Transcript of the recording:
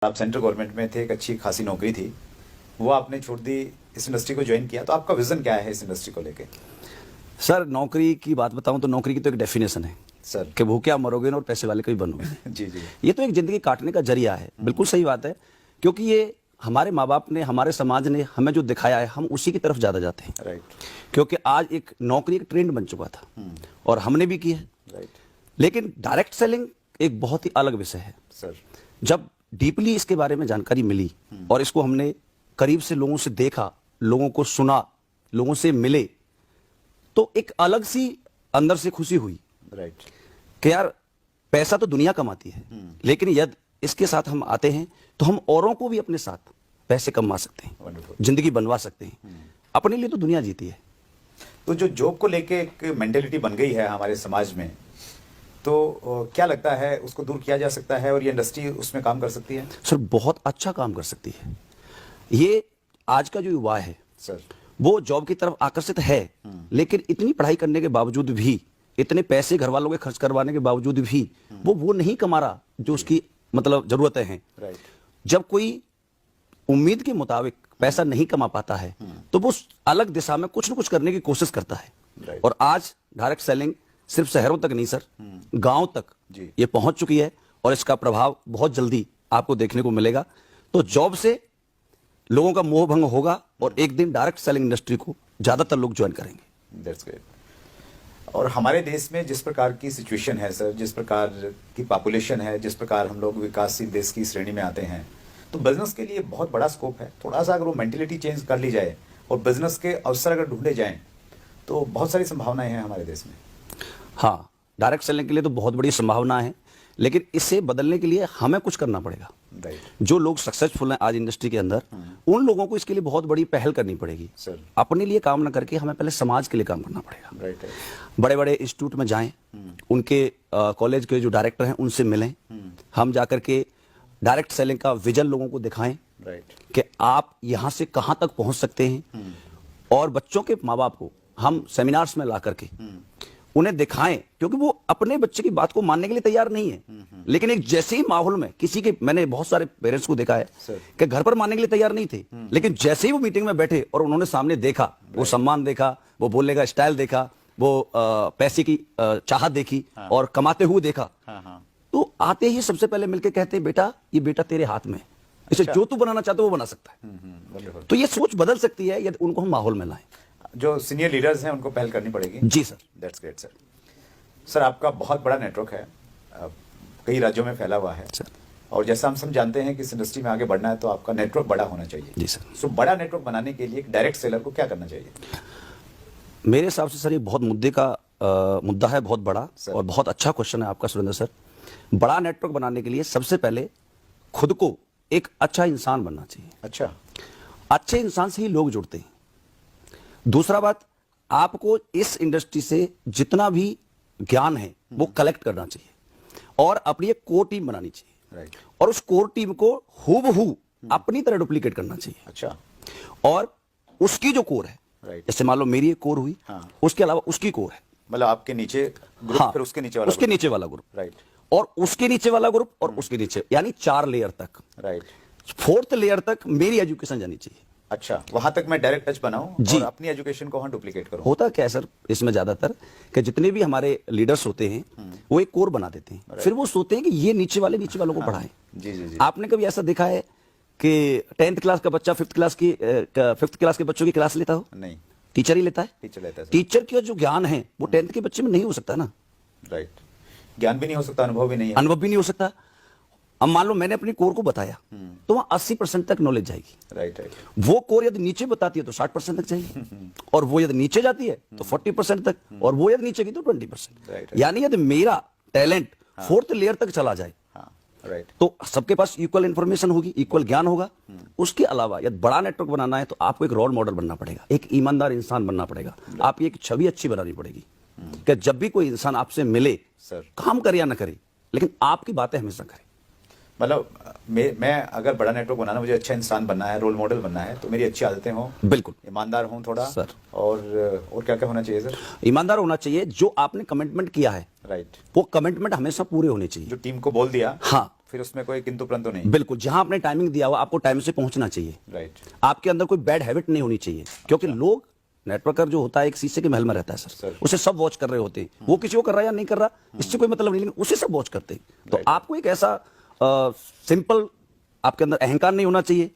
आप central government में थे, एक अच्छी खासी नौकरी थी, वो आपने छोड़ दी, इस इंडस्ट्री को ज्वाइन किया, तो आपका विजन क्या है इस इंडस्ट्री को लेके? सर नौकरी की बात बताऊं तो नौकरी की तो एक डेफिनेशन है सर कि भूखे मरोगे ना और पैसे वाले कभी बनोगे। जी जी ये तो एक जिंदगी काटने का जरिया है, बिल्कुल सही बात है, क्योंकि ये हमारे माँ बाप ने, हमारे समाज ने हमें जो दिखाया है, हम उसी की तरफ ज्यादा जाते हैं। राइट क्योंकि आज एक नौकरी एक ट्रेंड बन चुका था और हमने भी की है। राइट लेकिन डायरेक्ट सेलिंग एक बहुत ही अलग विषय है। सर जब डीपली इसके बारे में जानकारी मिली और इसको हमने करीब से लोगों से देखा, लोगों को सुना, लोगों से मिले, तो एक अलग सी अंदर से खुशी हुई राइट कि यार पैसा तो दुनिया कमाती है, लेकिन यदि इसके साथ हम आते हैं तो हम औरों को भी अपने साथ पैसे कमा सकते हैं, वंडरफुल। जिंदगी बनवा सकते हैं। अपने लिए तो दुनिया जीती है। तो जो जॉब को लेके एक मेंटेलिटी बन गई है हमारे समाज में, तो क्या लगता है उसको दूर किया जा सकता है और ये इंडस्ट्री उसमें काम कर सकती है? सर बहुत अच्छा काम कर सकती है। ये आज का जो युवा है सर वो जॉब की तरफ आकर्षित है, लेकिन इतनी पढ़ाई करने के बावजूद भी, इतने पैसे घर वालों के खर्च करवाने के बावजूद भी वो नहीं कमा रहा जो उसकी मतलब जरूरतें हैं। राइट जब कोई उम्मीद के मुताबिक पैसा नहीं कमा पाता है तो वो अलग दिशा में कुछ न कुछ करने की कोशिश करता है। राइट और आज डायरेक्ट सेलिंग सिर्फ शहरों तक नहीं सर, गांव तक जी। ये पहुंच चुकी है और इसका प्रभाव बहुत जल्दी आपको देखने को मिलेगा। तो जॉब से लोगों का मोह भंग होगा और एक दिन डायरेक्ट सेलिंग इंडस्ट्री को ज्यादातर लोग ज्वाइन करेंगे। That's great. और हमारे देश में जिस प्रकार की सिचुएशन है सर, जिस प्रकार की पॉपुलेशन है, जिस प्रकार हम लोग विकासशील देश की श्रेणी में आते हैं, तो बिजनेस के लिए बहुत बड़ा स्कोप है। थोड़ा सा अगर वो मेंटेलिटी चेंज कर ली जाए और बिजनेस के अवसर अगर ढूंढे जाएं तो बहुत सारी संभावनाएं हैं हमारे देश में। हाँ, डायरेक्ट सेलिंग के लिए तो बहुत बड़ी संभावना है, लेकिन इसे बदलने के लिए हमें कुछ करना पड़ेगा। राइट जो लोग सक्सेसफुल हैं आज इंडस्ट्री के अंदर, उन लोगों को इसके लिए बहुत बड़ी पहल करनी पड़ेगी। सर अपने लिए काम ना करके हमें पहले समाज के लिए काम करना पड़ेगा। राइट बड़े बड़े इंस्टीट्यूट में जाएं, उनके कॉलेज के जो डायरेक्टर हैं उनसे मिलें, हम जाकर के डायरेक्ट सेलिंग का विजन लोगों को दिखाएं राइट कि आप यहां से कहां तक पहुंच सकते हैं। और बच्चों के माँ बाप को हम सेमिनार्स में ला करके उन्हें दिखाएं, क्योंकि वो अपने बच्चे की बात को मानने के लिए तैयार नहीं है, लेकिन एक जैसे ही माहौल में किसी के, मैंने बहुत सारे पेरेंट्स को देखा है कि घर पर मानने के लिए तैयार नहीं थे, लेकिन जैसे ही वो मीटिंग में बैठे और उन्होंने सामने देखा, वो सम्मान देखा, वो बोलने का स्टाइल देखा, वो पैसे की चाहत देखी और कमाते हुए देखा, तो आते ही सबसे पहले मिलकर कहते हैं बेटा ये बेटा तेरे हाथ में है, इसे जो तू बनाना चाहता है वो बना सकता है। तो ये सोच बदल सकती है यदि उनको हम माहौल में लाएं। जो सीनियर लीडर्स हैं उनको पहल करनी पड़ेगी। जी sir. That's great sir. Sir आपका बहुत बड़ा नेटवर्क है, कई राज्यों में फैला हुआ है सर। और जैसा हम सब जानते हैं कि इस इंडस्ट्री में आगे बढ़ना है तो आपका नेटवर्क बड़ा होना चाहिए। जी सर। सो बड़ा नेटवर्क बनाने के लिए एक डायरेक्ट सेलर को क्या करना चाहिए? मेरे हिसाब से सर ये बहुत मुद्दा है, बहुत बड़ा और बहुत अच्छा क्वेश्चन है आपका सुरेंद्र सर। बड़ा नेटवर्क बनाने के लिए सबसे पहले खुद को एक अच्छा इंसान बनना चाहिए। अच्छा, अच्छे इंसान से ही लोग जुड़ते हैं। दूसरा बात, आपको इस इंडस्ट्री से जितना भी ज्ञान है वो कलेक्ट करना चाहिए और अपनी एक कोर टीम बनानी चाहिए। राइट। और उस कोर टीम को हूबहू अपनी तरह डुप्लीकेट करना चाहिए। अच्छा, और उसकी जो कोर है, राइट, जैसे मान लो मेरी एक कोर हुई, हाँ। उसके अलावा उसकी कोर है, मतलब आपके नीचे ग्रुप, हाँ, फिर उसके नीचे वाला उसके ग्रुप। नीचे वाला ग्रुप, राइट और उसके नीचे वाला ग्रुप और उसके नीचे, यानी 4 लेयर तक। राइट। 4th लेयर तक मेरी एजुकेशन जानी चाहिए। अच्छा, वहां तक मैं डायरेक्ट टच बनाऊं जी। और अपनी एजुकेशन को वहां डुप्लीकेट करूं। होता क्या है सर इसमें ज्यादातर कि जितने भी हमारे लीडर्स होते हैं वो एक कोर बना देते हैं, फिर वो सोचते हैं कि ये नीचे वालों को पढ़ाएं। जी जी जी। आपने कभी ऐसा देखा है कि 10th क्लास का बच्चा 5th क्लास के बच्चों की क्लास लेता हो? नहीं, टीचर ही लेता है। टीचर लेता है। टीचर का जो ज्ञान है वो 10th के बच्चे में नहीं हो सकता ना। राइट। ज्ञान भी नहीं हो सकता, अनुभव भी नहीं है। अनुभव भी नहीं हो सकता। अब मान लो मैंने अपनी कोर को बताया तो वहां 80% तक नॉलेज जाएगी। Right right. वो कोर यदि नीचे बताती है तो 60% तक जाएगी, और वो यदि नीचे जाती है तो 40% तक, और वो यदि नीचे की तो 20%। राइट। यानी यदि मेरा टैलेंट 4th लेयर तक चला जाए हाँ, राइट। तो सबके पास इक्वल इंफॉर्मेशन होगी, इक्वल ज्ञान होगा। उसके अलावा यदि बड़ा नेटवर्क बनाना है तो आपको एक रोल मॉडल बनना पड़ेगा, एक ईमानदार इंसान बनना पड़ेगा, आपकी एक छवि अच्छी बनानी पड़ेगी कि जब भी कोई इंसान आपसे मिले, सर, काम करे या ना करे, लेकिन आपकी बातें हमेशा करे। मतलब मैं अगर बड़ा नेटवर्क बनाना, मुझे अच्छा इंसान बनना है, रोल मॉडल बनना है, तो मेरी अच्छी आदतें हों, बिल्कुल ईमानदार हों थोड़ा सर। और क्या क्या होना चाहिए सर? ईमानदार होना चाहिए। जो आपने कमिटमेंट किया है राइट। वो कमिटमेंट हमेशा पूरे होने चाहिए। जो टीम को बोल दिया, हाँ, फिर उसमें कोई किंतु परंतु नहीं। बिल्कुल, जहां आपने टाइमिंग दिया हुआ आपको टाइम से पहुंचना चाहिए। राइट। आपके अंदर कोई बैड हैबिट नहीं होनी चाहिए, क्योंकि लोग, नेटवर्कर जो होता है एक शीशे के महल में रहता है सर, उसे सब वॉच कर रहे होते हैं, वो किसी को कर रहा है या नहीं कर रहा इससे कोई मतलब नहीं, लेकिन उसे सब वॉच करते हैं। तो आपको एक ऐसा सिंपल, आपके अंदर अहंकार नहीं होना चाहिए,